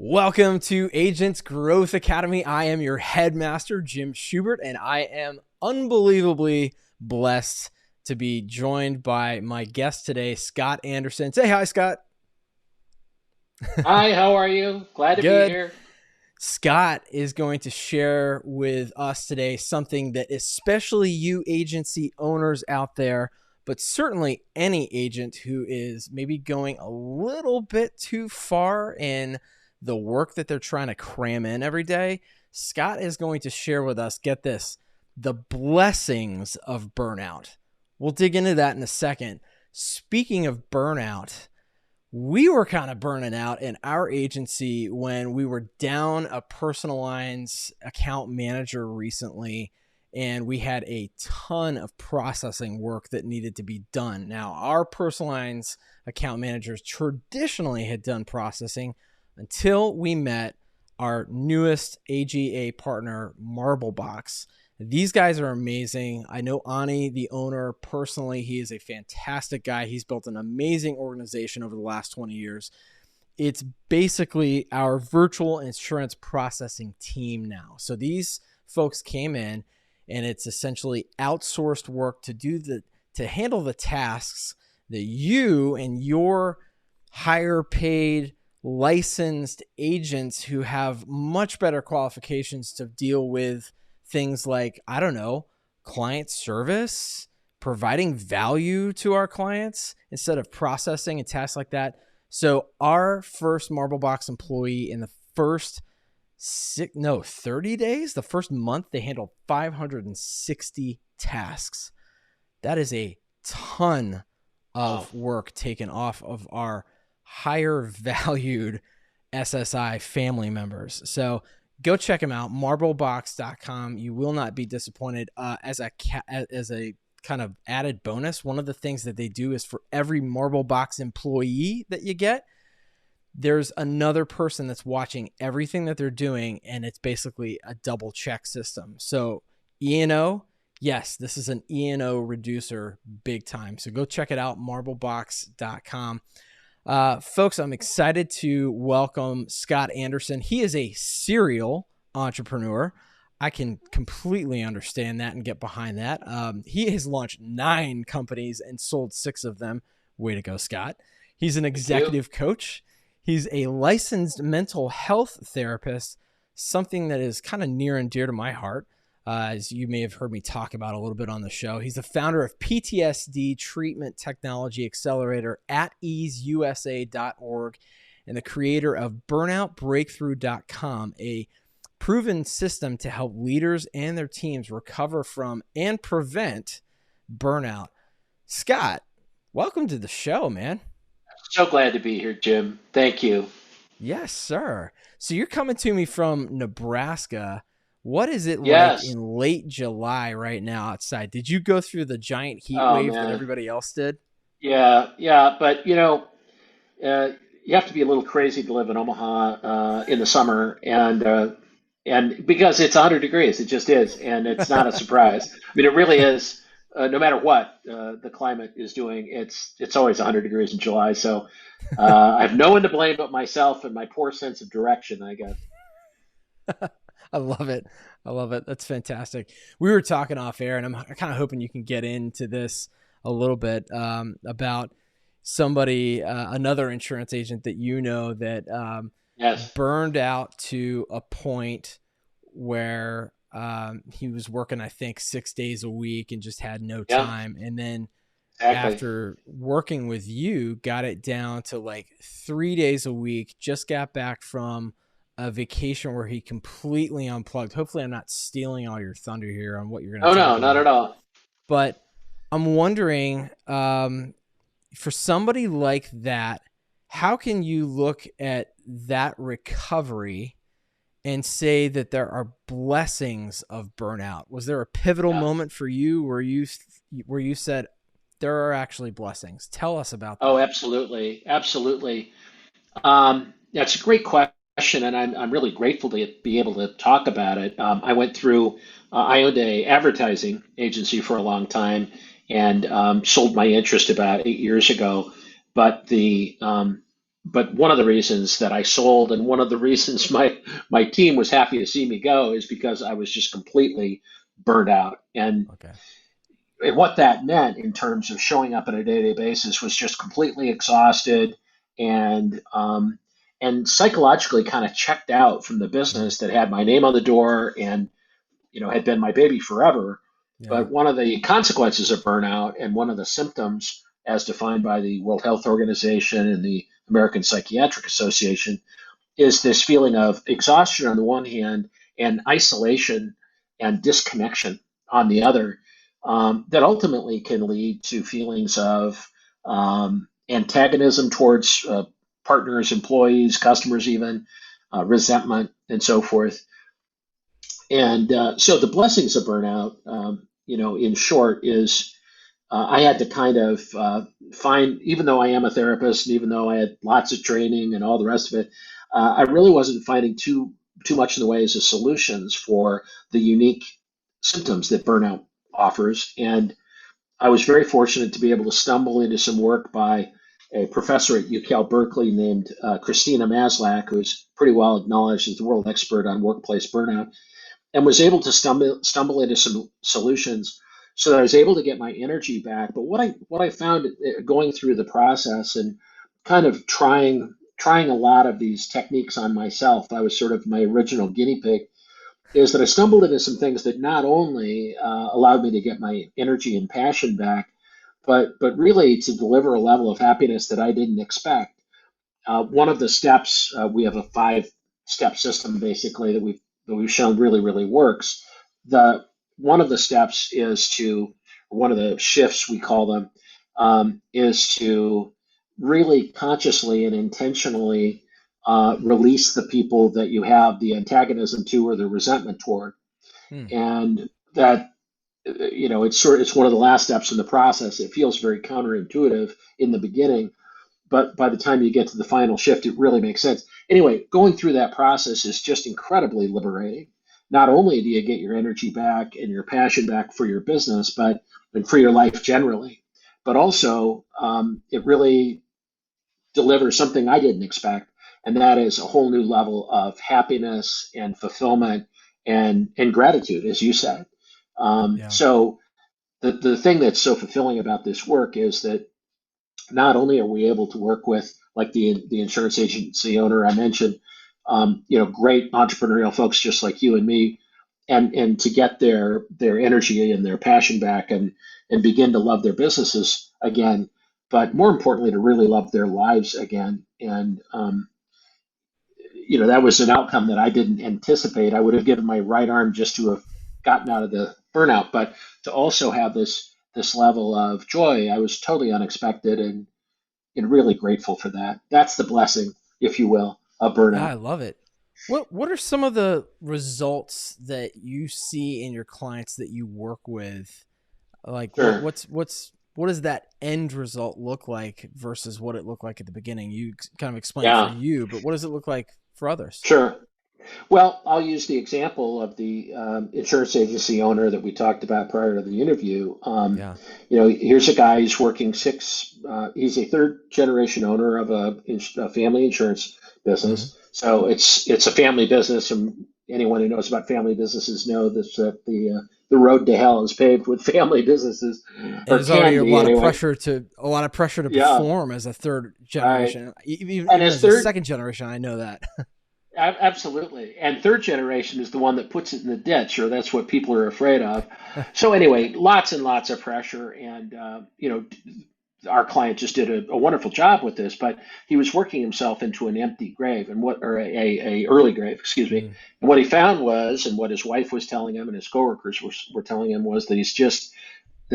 Welcome to Agents Growth Academy. I am your headmaster, Jim Schubert, and I am unbelievably blessed to be joined by my guest today, Scott Anderson. Say hi, Scott. Hi, how are you? Glad to be Good. here. Scott is going to share with us today something that especially you agency owners out there, but certainly any agent who is maybe going a little bit too far in the work that they're trying to cram in every day. Scott is going to share with us, get this, the blessings of burnout. We'll dig into that in a second. Speaking of burnout, we were kind of burning out in our agency when we were down a personal lines account manager recently, and we had a ton of processing work that needed to be done. Now, our personal lines account managers traditionally had done processing until we met our newest AGA partner, Marblebox. These guys are amazing. I know Ani, the owner, personally. He is a fantastic guy. He's built an amazing organization over the last 20 years. It's basically our virtual insurance processing team now. So these folks came in, and it's essentially outsourced work to handle the tasks that you and your higher paid licensed agents who have much better qualifications to deal with things like, I don't know, client service, providing value to our clients instead of processing and tasks like that. So our first Marblebox employee in the first 30 days, the first month, they handled 560 tasks. That is a ton of work taken off of our higher valued SSI family members. So go check them out, marblebox.com. You will not be disappointed. As a kind of added bonus, one of the things that they do is for every Marblebox employee that you get, there's another person that's watching everything that they're doing, and it's basically a double check system. So E&O, yes, this is an E&O reducer big time. So go check it out, marblebox.com. Folks, I'm excited to welcome Scott Anderson. He is a serial entrepreneur. I can completely understand that and get behind that. He has launched 9 companies and sold 6 of them. Way to go, Scott. He's an Thank you. executive coach. He's a licensed mental health therapist, something that is kind of near and dear to my heart. As you may have heard me talk about a little bit on the show. He's the founder of PTSD Treatment Technology Accelerator at easeusa.org and the creator of burnoutbreakthrough.com, a proven system to help leaders and their teams recover from and prevent burnout. Scott, welcome to the show, man. So glad to be here, Jim. Thank you. Yes, sir. So you're coming to me from Nebraska. What is it like Yes. in late July right now outside? Did you go through the giant heat Oh wave that man. everybody else did? Yeah, yeah. But uh, you have to be a little crazy to live in Omaha in the summer, and because it's 100 degrees, it just is, and it's not a surprise. I mean, it really is. No matter what the climate is doing, it's always 100 degrees in July. So I have no one to blame but myself and my poor sense of direction, I guess. I love it. I love it. That's fantastic. We were talking off air, and I'm kind of hoping you can get into this a little bit about somebody, another insurance agent that you know that Yes. burned out to a point where he was working, I think, 6 days a week and just had no Yeah. time. And then Exactly. after working with you, got it down to like 3 days a week, just got back from a vacation where he completely unplugged. Hopefully, I'm not stealing all your thunder here on what you're going Oh to no, talk not at about. all. But I'm wondering, for somebody like that, how can you look at that recovery and say that there are blessings of burnout? Was there a pivotal Yeah. moment for you where you said there are actually blessings? Tell us about Oh, that. absolutely, absolutely. Yeah, it's a great question, and I'm really grateful to be able to talk about it. I went through. I owned a advertising agency for a long time, and sold my interest about 8 years ago. But but one of the reasons that I sold, and one of the reasons my team was happy to see me go, is because I was just completely burned out. Okay. And what that meant in terms of showing up on a day-to-day basis was just completely exhausted and and psychologically kind of checked out from the Mm. business that had my name on the door and had been my baby forever. Yeah. But one of the consequences of burnout and one of the symptoms, as defined by the World Health Organization and the American Psychiatric Association, is this feeling of exhaustion on the one hand and isolation and disconnection on the other, that ultimately can lead to feelings of antagonism towards partners, employees, customers, even resentment, and so forth. And so the blessings of burnout, in short, is I had to kind of find, even though I am a therapist and even though I had lots of training and all the rest of it, I really wasn't finding too much in the ways of solutions for the unique symptoms that burnout offers. And I was very fortunate to be able to stumble into some work by a professor at UCal Berkeley named Christina Maslach, who's pretty well acknowledged as the world expert on workplace burnout, and was able to stumble into some solutions so that I was able to get my energy back. But what I found going through the process and kind of trying a lot of these techniques on myself, I was sort of my original guinea pig, is that I stumbled into some things that not only allowed me to get my energy and passion back, but really to deliver a level of happiness that I didn't expect. One of the steps, we have a 5-step system basically that we've shown really works. The One of the steps is to, one of the shifts we call them, is to really consciously and intentionally release the people that you have the antagonism to or the resentment toward. Hmm. And that, it's one of the last steps in the process. It feels very counterintuitive in the beginning, but by the time you get to the final shift, it really makes sense. Anyway, going through that process is just incredibly liberating. Not only do you get your energy back and your passion back for your business, but and for your life generally, but also it really delivers something I didn't expect, and that is a whole new level of happiness and fulfillment and gratitude, as you said. Yeah. So the thing that's so fulfilling about this work is that not only are we able to work with, like the insurance agency owner I mentioned, great entrepreneurial folks just like you and me, and to get their energy and their passion back and begin to love their businesses again, but more importantly, to really love their lives again. And that was an outcome that I didn't anticipate. I would have given my right arm just to have gotten out of the burnout, but to also have this level of joy, I was totally unexpected and really grateful for that. That's the blessing, if you will, of Yeah, I burnout. love it. What are some of the results that you see in your clients that you work with? Like Sure, what does that end result look like versus what it looked like at the beginning? You kind of explained for yeah, you, but what does it look like for others? sure. Well, I'll use the example of the insurance agency owner that we talked about prior to the interview. Yeah. Here's a guy who's working he's a third generation owner of a family insurance Hmm. business. So it's a family business, and anyone who knows about family businesses know this, that the road to hell is paved with family businesses, And or there's already can be anyway. a lot of pressure to Yeah, perform as a third right. generation. And Even as as a third second generation, I know that. Absolutely. And third generation is the one that puts it in the ditch, or that's what people are afraid of. So anyway, lots and lots of pressure, and our client just did a wonderful job with this, but he was working himself into an empty grave, and what, or a early grave, excuse me. Mm, And what he found was, and what his wife was telling him, and his coworkers were telling him, was that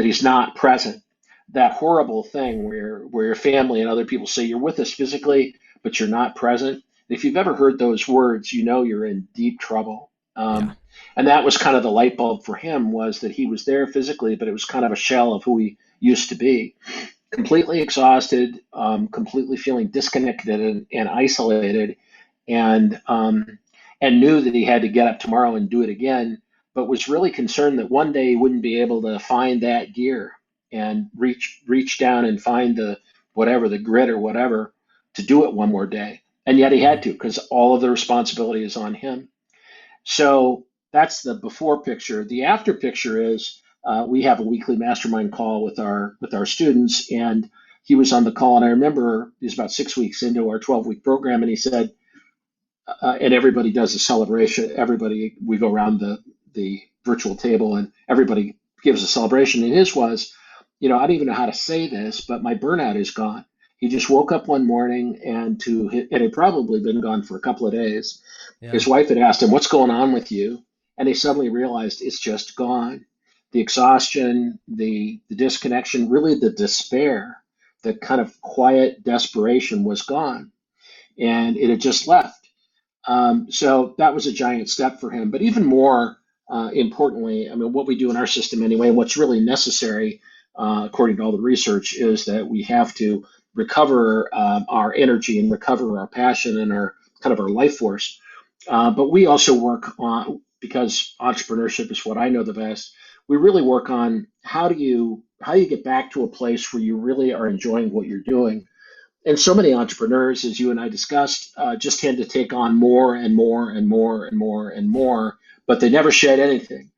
he's not present. That horrible thing where your family and other people say you're with us physically, but you're not present. If you've ever heard those words, you know you're in deep trouble. yeah. And that was kind of the light bulb for him, was that he was there physically, but it was kind of a shell of who he used to be. Completely exhausted, completely feeling disconnected and isolated, and knew that he had to get up tomorrow and do it again, but was really concerned that one day he wouldn't be able to find that gear and reach down and find the grit or whatever, to do it one more day. And yet he Yeah. had to because all of the responsibility is on him. So that's the before picture. The after picture is we have a weekly mastermind call with our students, and he was on the call, and I remember he was about 6 weeks into our 12-week program, and he said, and everybody does a celebration. Everybody, we go around the virtual table, and everybody gives a celebration. And his was, I don't even know how to say this, but my burnout is gone. He just woke up one morning and it had probably been gone for a couple of days. Yeah. His wife had asked him, "What's going on with you?" And he suddenly realized it's just gone. The exhaustion, the disconnection, really the despair, the kind of quiet desperation was gone, and it had just left. So that was a giant step for him. But even more importantly, I mean, what we do in our system anyway, and what's really necessary, according to all the research, is that we have to recover our energy and recover our passion and our kind of our life force. But we also work on, because entrepreneurship is what I know the best. We really work on how do you get back to a place where you really are enjoying what you're doing. And so many entrepreneurs, as you and I discussed, just tend to take on more and more and more and more and more, but they never shed anything.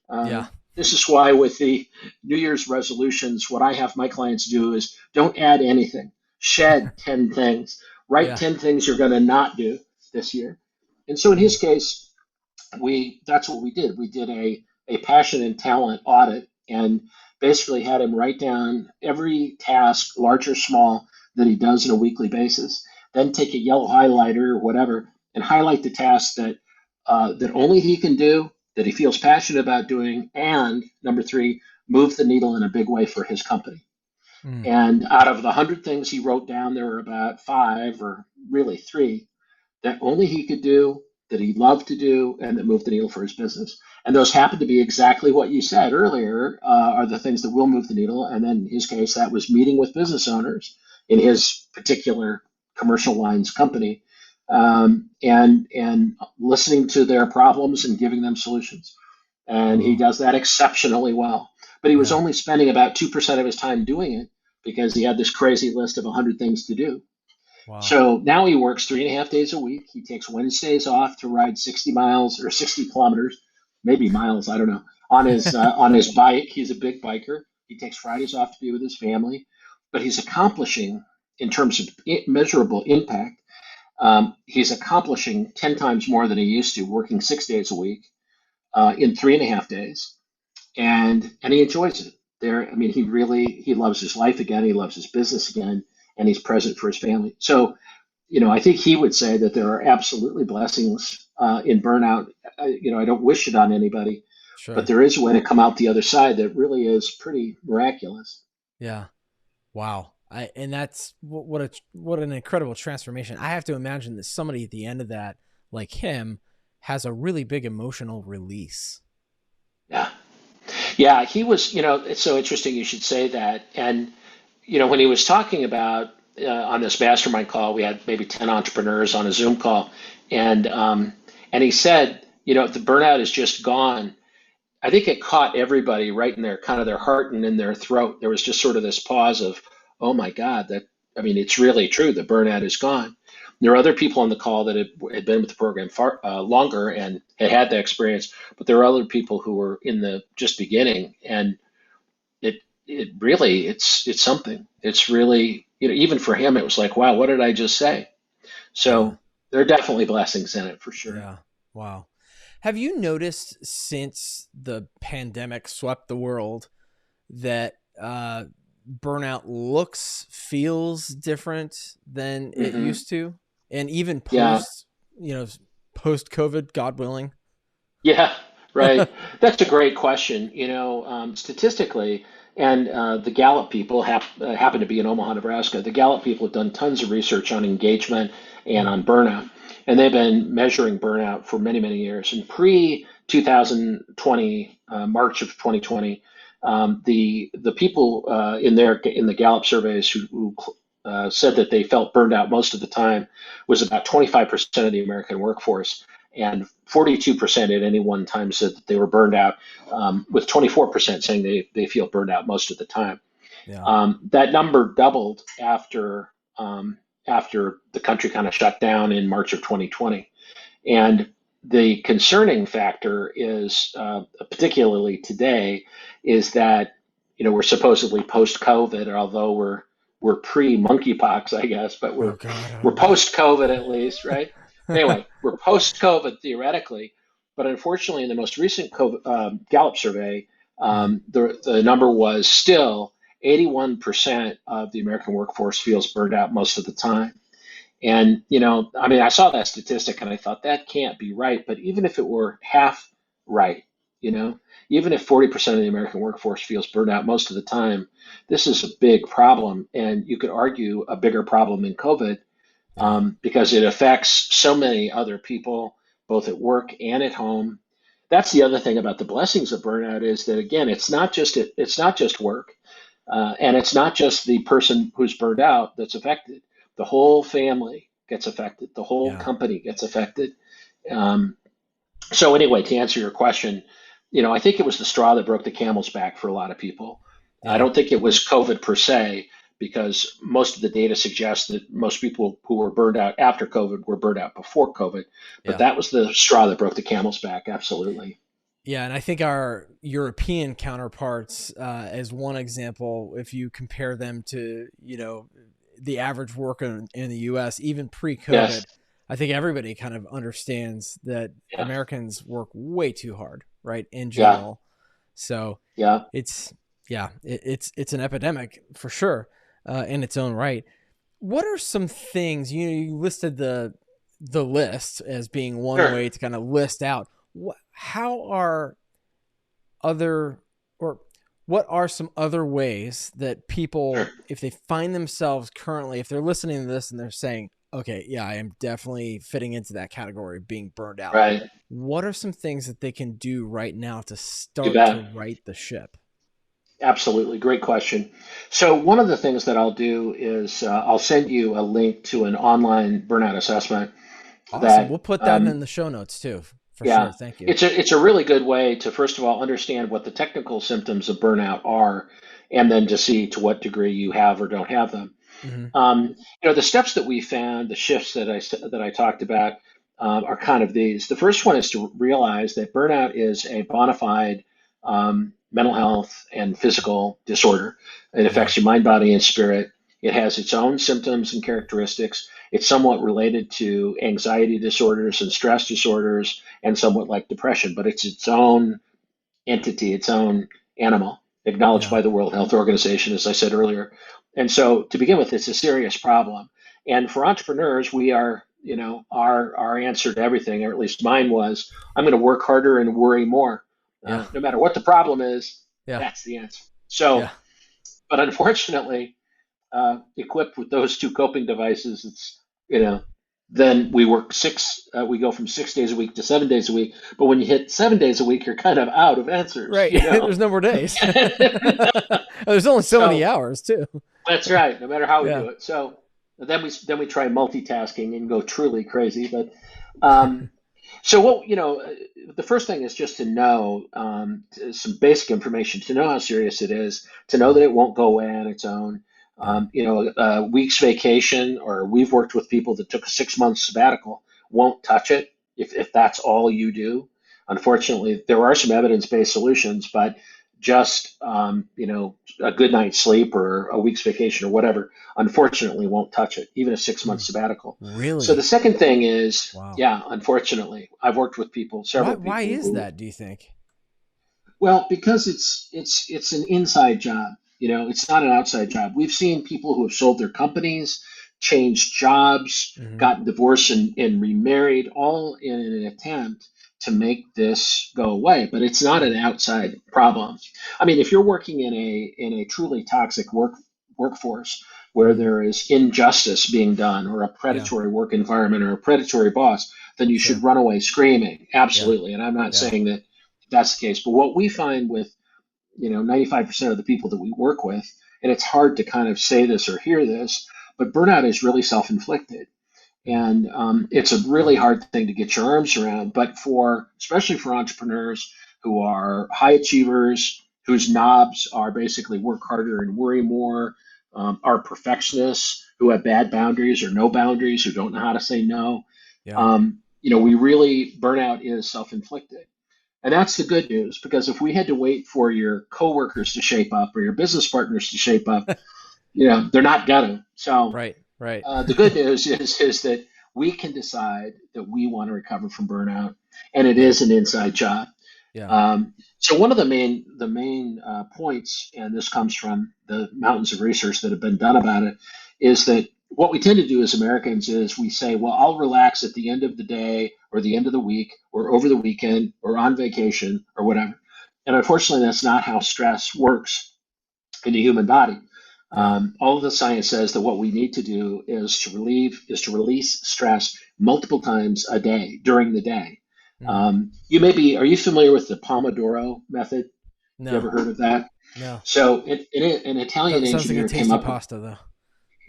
Yeah. This is why, with the New Year's resolutions, what I have my clients do is don't add anything, shed 10 things, write Yeah. 10 things you're going to not do this year. And so in Mm. his case, that's what we did. We did a passion and talent audit and basically had him write down every task, large or small, that he does on a weekly basis. Then take a yellow highlighter or whatever and highlight the tasks that only he can do, that he feels passionate about doing, and number three, move the needle in a big way for his company. Mm. And out of the 100 things he wrote down, there were about five or really three that only he could do, that he loved to do, and that moved the needle for his business. And those happen to be exactly what you said earlier, are the things that will move the needle. And then in his case, that was meeting with business owners in his particular commercial lines company, and listening to their problems and giving them solutions. And he Oh, does that exceptionally well. But he was yeah. only spending about 2% of his time doing it because he had this crazy list of 100 things to do. Wow. So now he works 3.5 days a week. He takes Wednesdays off to ride 60 miles or 60 kilometers, maybe miles, I don't know, on his bike. He's a big biker. He takes Fridays off to be with his family, but he's accomplishing, in terms of measurable impact, he's accomplishing 10 times more than he used to, working 6 days a week in 3.5 days, and he enjoys it. There, I mean, he loves his life again. He loves his business again, and he's present for his family. So I think he would say that there are absolutely blessings in burnout. I don't wish it on anybody, but Sure. there is a way to come out the other side that really is pretty miraculous. Yeah. Wow. And that's what an incredible transformation. I have to imagine that somebody at the end of that, like him, has a really big emotional release. Yeah. Yeah. He was, it's so interesting you should say that. And, when he was talking about on this mastermind call, we had maybe 10 entrepreneurs on a Zoom call. And he said, the burnout is just gone. I think it caught everybody right in their kind of their heart and in their throat. There was just sort of this pause of, oh my God, I mean, it's really true. The burnout is gone. There are other people on the call that had been with the program far longer and had that experience, but there are other people who were in the just beginning, and it really it's something. It's really, even for him, it was like, wow, what did I just say? Yeah. So there are definitely blessings in it for sure. Yeah. Wow. Have you noticed since the pandemic swept the world that burnout feels different than it Hmm. used to? And even Yeah. you know, post COVID, God willing? Yeah, right. That's a great question. Statistically, and the Gallup people happen to be in Omaha, Nebraska. The Gallup people have done tons of research on engagement and Mm. on burnout, and they've been measuring burnout for many, many years. And pre 2020, March of 2020, the people in the Gallup surveys who said that they felt burned out most of the time was about 25% of the American workforce, and 42% at any one time said that they were burned out, with 24% saying they feel burned out most of the time. Yeah. That number doubled after after the country kind of shut down in March of 2020. And the concerning factor is, particularly today, is that we're supposedly post-COVID, although we're pre-monkeypox, I guess, but Oh we're God, I we're don't know. post-COVID at least, right? Anyway, we're post-COVID theoretically, but unfortunately, in the most recent COVID, Gallup survey, Mhm. the number was still 81% of the American workforce feels burned out most of the time. And, I mean, I saw that statistic and I thought that can't be right. But even if it were half right, you know, even if 40% of the American workforce feels burned out most of the time, this is a big problem. And you could argue a bigger problem in COVID, Yeah, because it affects so many other people, both at work and at home. That's the other thing about the blessings of burnout is that, again, it's not just work, and it's not just the person who's burned out that's affected. The whole family gets affected. The whole yeah, company gets affected. Um, so anyway, to answer your question, I think it was the straw that broke the camel's back for a lot of people. I yeah, don't think it was COVID per se, because most of the data suggests that most people who were burned out after COVID were burned out before COVID. But yeah. that was the straw that broke the camel's back. Absolutely. Yeah, and I think our European counterparts, as one example, if you compare them to, the average worker in the U.S., even pre-COVID, Yes. I think everybody kind of understands that Yeah. Americans work way too hard, right? In Yeah. general, so Yeah. it's yeah, it's an epidemic for sure, in its own right. What are some things you listed the list as being one Sure. way to kind of list out how are other or what are some other ways that Sure. people, if they find themselves currently, if they're listening to this and they're saying, okay, yeah, I am definitely fitting into that category of being burned out, Right. what are some things that they can do right now to You start to bet. right the ship? Absolutely. Great question. So, one of the things that I'll do is, I'll send you a link to an online burnout assessment Awesome. We'll that, put that in the show notes too, for sure. yeah, Thank you. it's a really good way to, first of all, understand what the technical symptoms of burnout are, and then to see to what degree you have or don't have them. Hmm. The steps that we found, the shifts that I talked about, are kind of these. The first one is to realize that burnout is a bona fide, mental health and physical disorder. It Yeah. affects your mind, body, and spirit. It has its own symptoms and characteristics. It's somewhat related to anxiety disorders and stress disorders, and somewhat like depression, but it's its own entity, its own animal, acknowledged Yeah. by the World Health Organization, as I said earlier. And so, to begin with, it's a serious problem. And for entrepreneurs, we are, our answer to everything, or at least mine was, I'm going to work harder and worry more. Yeah. No matter what the problem is, Yeah. that's the answer. So, Yeah. but unfortunately, equipped with those two coping devices, you know, then we go from 6 days a week to 7 days a week. But when you hit 7 days a week, you're kind of out of answers, Right. There's no more days. There's only so many So hours too. that's right, no matter how we Yeah. do it. So then we try multitasking and go truly crazy. But um, so the first thing is just to know, some basic information, to know how serious it is, to know that Mhm. it won't go away on its own. Yeah. A week's vacation, or we've worked with people that took a 6 month sabbatical, won't touch it if that's all you do. Unfortunately, there are some evidence-based solutions, but just a good night's sleep or a week's vacation or whatever, unfortunately, won't touch it, even a 6 month Hmm. sabbatical. So the Really? second thing is, Wow. yeah, unfortunately, I've worked with people, Why? several Why people is who, that? Do you think? well, because it's an inside job. It's not an outside job. We've seen people who have sold their companies, changed jobs, Hmm. gotten divorced and remarried, all in an attempt to make this go away. But it's not an outside problem. I mean, if you're working in a truly toxic workforce where Hmm. there is injustice being done, or a Yeah. predatory work environment, or a predatory boss, then you should Sure. run away screaming. Yeah. Absolutely. And I'm not Yeah. saying that that's the case. But what we find with 95% of the people that we work with, and it's hard to kind of say this or hear this, but burnout is really self-inflicted, Mm. and it's a really hard thing to get your arms around. But especially for entrepreneurs who are high achievers, whose knobs are basically work harder and worry more, are perfectionists who have bad boundaries or no boundaries, who don't know how to say no. Yeah. We really, burnout is self-inflicted. And that's the good news, because if we had to wait for your coworkers to shape up or your business partners to shape up, they're not gonna. So Right. Right. the good news is that we can decide that we want to recover from burnout, and it Yeah. is an inside job. Yeah. So one of the main points, and this comes from the mountains of research that have been done about it, is that what we tend to do as Americans is we say, well, I'll relax at the end of the day or the end of the week or over the weekend or on vacation or whatever. And unfortunately, that's not how stress works in the human body. Yeah. All of the science says that what we need to do is to release stress multiple times a day during the day. Mm. Are you familiar with the Pomodoro method? You No. ever heard of that? No. So an Italian Sounds like a engineer came tasty up with, pasta though.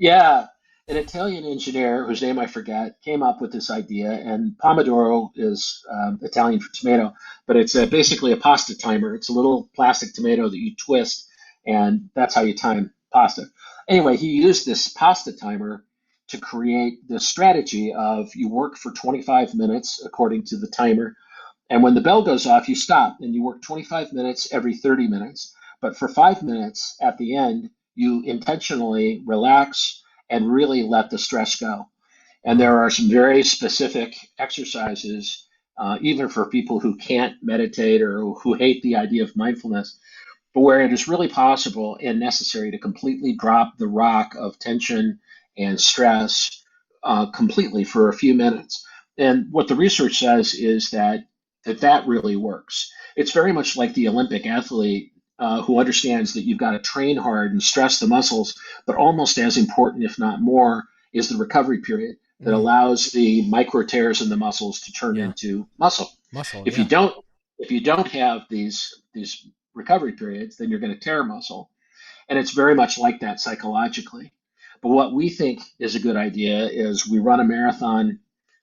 yeah, an Italian engineer whose name I forget came up with this idea. And Pomodoro is Italian for tomato, but it's basically a pasta timer. It's a little plastic tomato that you twist, and that's how you time pasta. Anyway, he used this pasta timer to create this strategy of you work for 25 minutes according to the timer, and when the bell goes off, you stop and you work 25 minutes every 30 minutes. But for 5 minutes at the end, you intentionally relax and really let the stress go. And Wow. there are some very specific exercises, even for people who can't meditate or who hate the idea of mindfulness, but where it is really possible and necessary to completely drop the rock of tension and stress completely for a few minutes. And what the research says is that really works. It's very much like the Olympic athlete who understands that you've got to train hard and stress the muscles, but almost as important, if not more, is the recovery period that Mm. allows the micro tears in the muscles to turn Yeah. into muscle. Muscle. If you Yeah. don't, if you don't have these recovery periods, then you're going to tear muscle. And it's very much like that psychologically. But what we think is a good idea is we run a marathon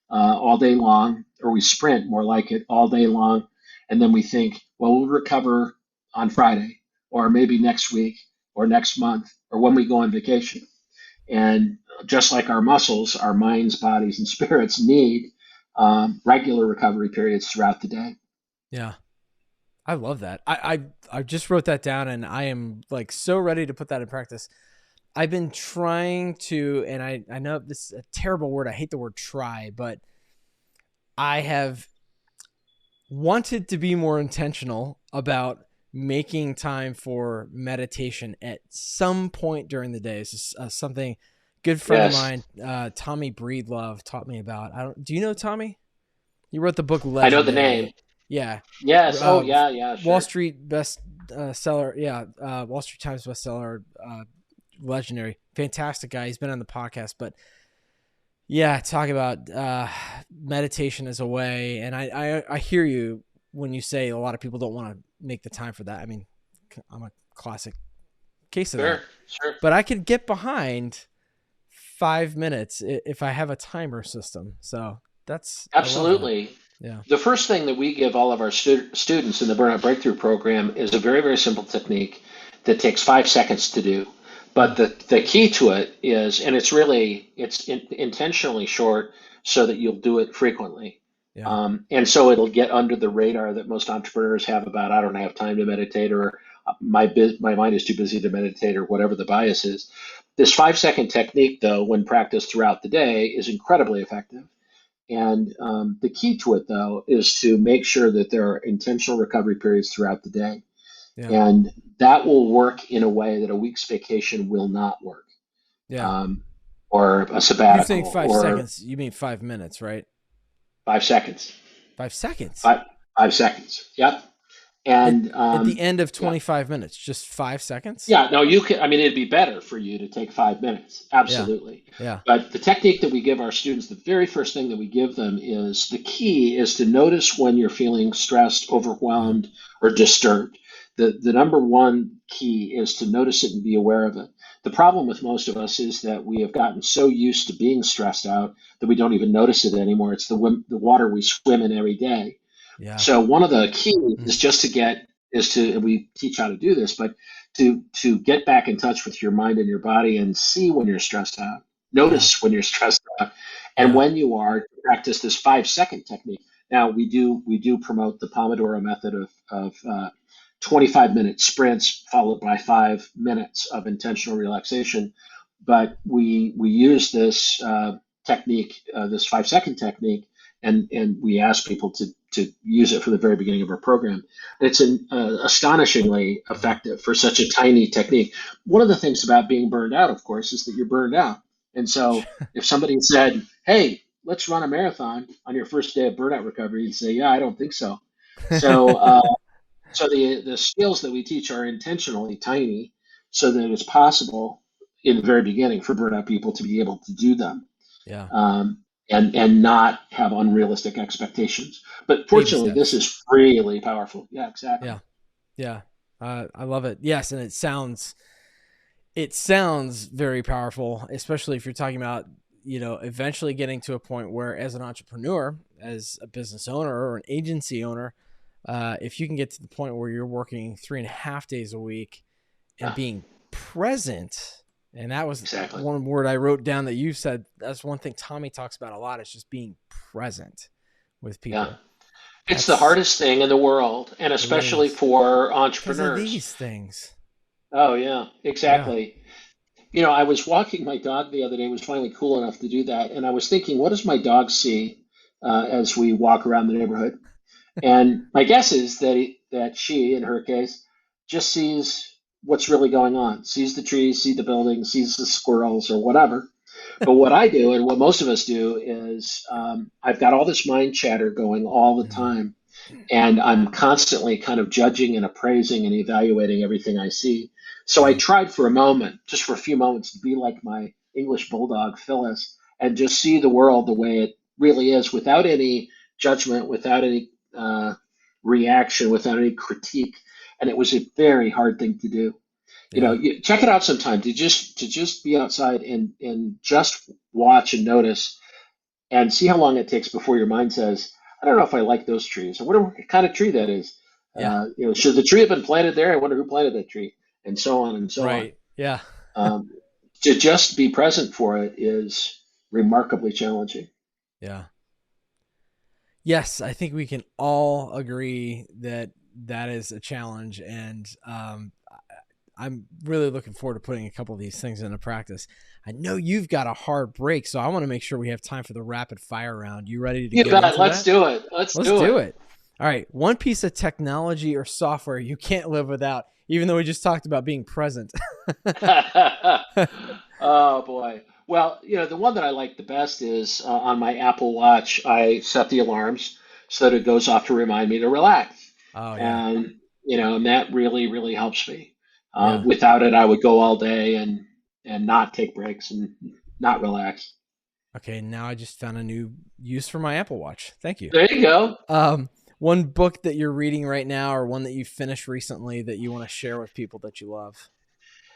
all day long, or we sprint more like it all day long. And then we think, well, we'll recover on Friday, or maybe next week, or next month, or when we go on vacation. And just like our muscles, our minds, bodies, and spirits need regular recovery periods throughout the day. Yeah. I love that. I just wrote that down and I am like so ready to put that in practice. I've been trying to, and I know this is a terrible word. I hate the word try, but I have wanted to be more intentional about making time for meditation at some point during the day. This is something a good friend of Yes, mine, Tommy Breedlove, taught me about. Do you know Tommy? He wrote the book I know the name. Legendary. Yeah. Yes. Oh, Uh, yeah, yeah, Wall sure. Street best seller. Yeah. Wall Street Times bestseller. Legendary. Fantastic guy. He's been on the podcast, but yeah, talk about meditation as a way. And I hear you when you say a lot of people don't want to make the time for that. I mean, I'm a classic case of Sure, that. sure. But I could get behind 5 minutes if I have a timer system. So I love that. Absolutely. Yeah. The first thing that we give all of our students in the Burnout Breakthrough Program is a very, very simple technique that takes 5 seconds to do. But Mm, the key to it is, and it's intentionally short so that you'll do it frequently. yeah. And so it'll get under the radar that most entrepreneurs have about, I don't have time to meditate, or my mind is too busy to meditate, or whatever the bias is. This 5 second technique, though, when practiced throughout the day, is incredibly effective. And the key to it, though, is to make sure that there are intentional recovery periods throughout the day. Yeah. And that will work in a way that a week's vacation will not work, Yeah. um, or a You're saying sabbatical, five or seconds. You mean 5 minutes, right? 5 seconds. 5 seconds. Five seconds. Yep. At, And at the end of yeah, 25 minutes, just 5 seconds? yeah, no, you can. I mean, it'd be better for you to take 5 minutes, Yeah. absolutely. Yeah. But the technique that we give our students, the very first thing that we give them is the key is to notice when you're feeling stressed, Yeah. overwhelmed, or disturbed. The number one key is to notice it and be aware of it. The problem with most of us is that we have gotten so used to being stressed out that we don't even notice it anymore. It's the water we swim in every day. Yeah. So one of the keys Mm. is just to get is to and we teach how to do this, but to get back in touch with your mind and your body and see when you're stressed out. Yeah. notice when you're stressed out. And Yeah. when you are, practice this 5 second technique. Now we do promote the Pomodoro method of 25-minute sprints followed by 5 minutes of intentional relaxation. But we use this technique, this 5 second technique, and we ask people to use it from the very beginning of our program. It's astonishingly Wow. effective for such a tiny technique. One of the things about being burned out, of course, is that you're burned out. And so if somebody said, "Hey, let's run a marathon on your first day of burnout recovery," you'd say, "Yeah, I don't think so." So, so the skills that we teach are intentionally tiny, so that it's possible in the very beginning for burnout people to be able to do them, Yeah. and not have unrealistic expectations. But Baby fortunately, this steps. is really powerful. Yeah, exactly. Yeah. Yeah. I love it. Yes. And it sounds very powerful, especially if you're talking about, eventually getting to a point where, as an entrepreneur, as a business owner or an agency owner, if you can get to the point where you're working 3.5 days a week and Yeah, being present, and that was exactly. one word I wrote down that you said, that's one thing Tommy talks about a lot, is just being present with Yeah. people. It's the That's, hardest thing in the world, and it especially is for because of entrepreneurs. these things. Oh, yeah, Yeah. exactly. I was walking my dog the other day, was finally cool enough to do that. And I was thinking, what does my dog see as we walk around the neighborhood? And my guess is that she, in her case, just sees what's really going on, sees the trees, sees the buildings, sees the squirrels or whatever. But what I do, and what most of us do, is I've got all this mind chatter going all the Mhm. time, and I'm constantly kind of judging and appraising and evaluating everything I see. So I Yeah. tried for a moment, just for a few moments, to be like my English bulldog Phyllis and just see the world the way it really is, without any judgment, without any reaction, without any critique. And it was a very hard thing to do. Yeah. Check it out sometime, to just be outside and just watch and notice and see how long it takes before your mind says, "I don't know if I like those trees. I wonder what kind of tree that is. Yeah. Should the tree have been planted there? I wonder who planted that tree," and so on and so on. Right. Yeah. Um, to just be present for it is remarkably challenging. Yeah. Yes, I think we can all agree that that is a challenge, and I'm really looking forward to putting a couple of these things into practice. I know you've got a hard break, so I want to make sure we have time for the rapid fire round. You ready to You get bet. into Let's that? do it. Let's Let's do do it. it. All right. One piece of technology or software you can't live without, even though we just talked about being present. Oh boy. Well, the one that I like the best is on my Apple Watch. I set the alarms so that it goes off to remind me to relax, Oh, yeah. and and that really, really helps me. Yeah. Without it, I would go all day and not take breaks and not relax. Okay. Now I just found a new use for my Apple Watch. Thank you. There you go. Um, one book that you're reading right now, or one that you finished recently that you want to share with people that you love.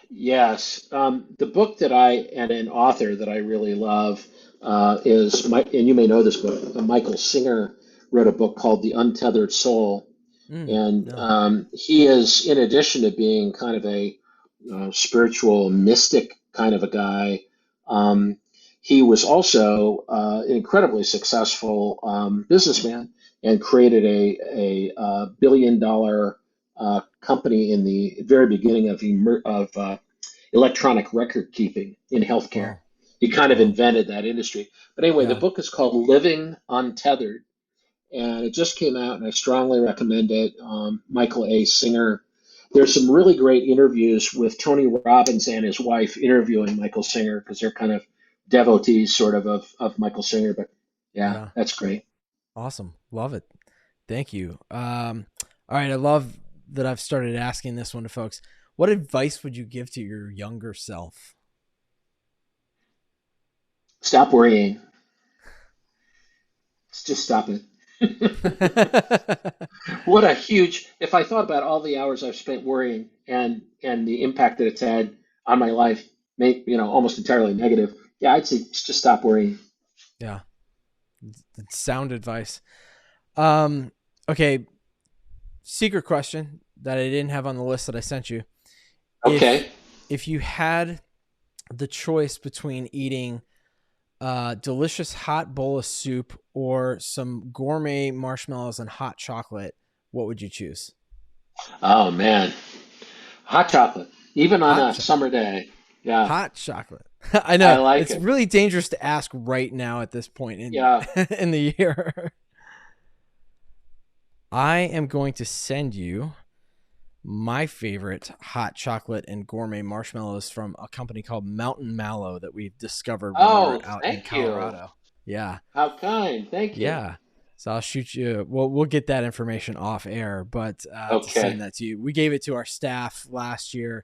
Yes, the book that and an author that I really love is and you may know this book. Michael Singer wrote a book called The Untethered Soul, and No. he is, in addition to being kind of a spiritual mystic kind of a guy, um, he was also an incredibly successful businessman and created a billion-dollar company in the very beginning of electronic record keeping in healthcare. Wow. He kind of Wow. invented that industry. But anyway, the Yeah. book is called Living Untethered, and it just came out, and I strongly recommend it. Michael A. Singer. There's some really great interviews with Tony Robbins and his wife interviewing Michael Singer, because they're kind of devotees, sort of Michael Singer. But yeah, Yeah. that's great. Awesome. Love it. Thank you. All right. I love that I've started asking this one to folks. What advice would you give to your younger self? Stop worrying. Just stop it. What a huge, if I thought about all the hours I've spent worrying and the impact that it's had on my life, almost entirely negative. Yeah, I'd say just stop worrying. Yeah. It's sound advice. Um, okay. Secret question that I didn't have on the list that I sent you. If Okay. if you had the choice between eating a delicious hot bowl of soup or some gourmet marshmallows and hot chocolate, what would you choose? Oh man, hot chocolate, even on Hot a chocolate. summer day. Yeah, Hot chocolate. I I know like it's it. really dangerous to ask right now at this point in Yeah. in the year. I am going to send you my favorite hot chocolate and gourmet marshmallows from a company called Mountain Mallow that we discovered when we were Oh, out in thank you. Colorado. Yeah. How kind. Thank you. Yeah. So I'll shoot you. We'll get that information off air, but to Okay. send that to you, we gave it to our staff last year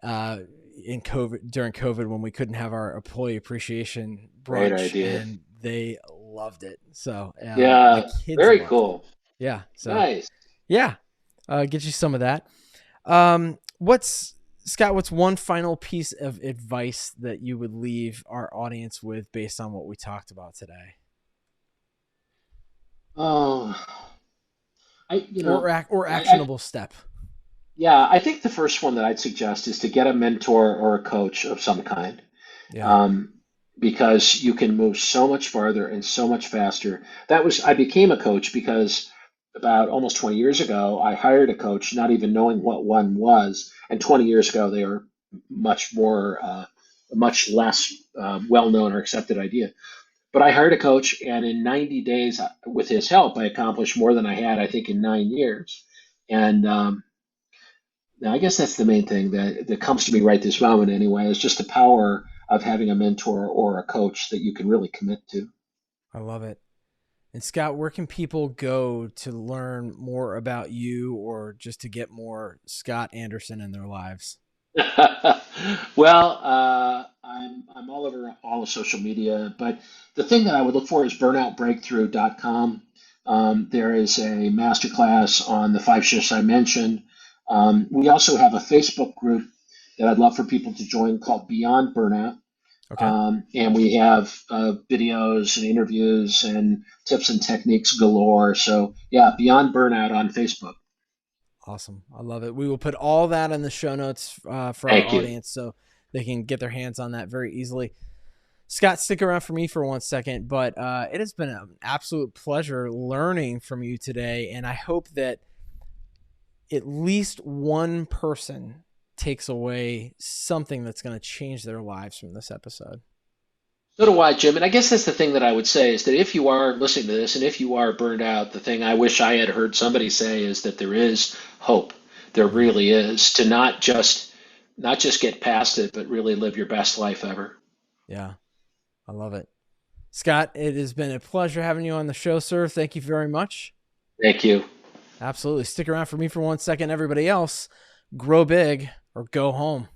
uh, in COVID during COVID when we couldn't have our employee appreciation Great brunch, idea. and they loved it. So the Yeah. kids Very loved it. cool. Yeah. So Nice. yeah, get you some of that. What's Scott? What's one final piece of advice that you would leave our audience with based on what we talked about today, Oh, I, you know, or I actionable step? yeah, I think the first one that I'd suggest is to get a mentor or a coach of some kind, Yeah. um, because you can move so much farther and so much faster. I became a coach because about almost 20 years ago, I hired a coach, not even knowing what one was. And 20 years ago, they were much less well known or accepted idea. But I hired a coach, and in 90 days, with his help, I accomplished more than I had, I think, in 9 years. And now, I guess that's the main thing that comes to me right this moment, anyway, is just the power of having a mentor or a coach that you can really commit to. I love it. And Scott, where can people go to learn more about you or just to get more Scott Anderson in their lives? Well, I'm all over all of social media, but the thing that I would look for is burnoutbreakthrough.com. There is a masterclass on the five shifts I mentioned. We also have a Facebook group that I'd love for people to join called Beyond Burnout. Okay. And we have videos and interviews and tips and techniques galore. So, yeah, Beyond Burnout on Facebook. Awesome. I love it. We will put all that in the show notes for our Thank you. audience so they can get their hands on that very easily. Scott, stick around for me for 1 second, but it has been an absolute pleasure learning from you today. And I hope that at least one person takes away something that's going to change their lives from this episode. So do I, Jim. And I guess that's the thing that I would say is that if you are listening to this and if you are burned out, the thing I wish I had heard somebody say is that there is hope. There Mm, really is to not just get past it, but really live your best life ever. yeah, I love it. Scott, it has been a pleasure having you on the show, sir. Thank you very much. Thank you. Absolutely. Stick around for me for 1 second. Everybody else, grow big or go home.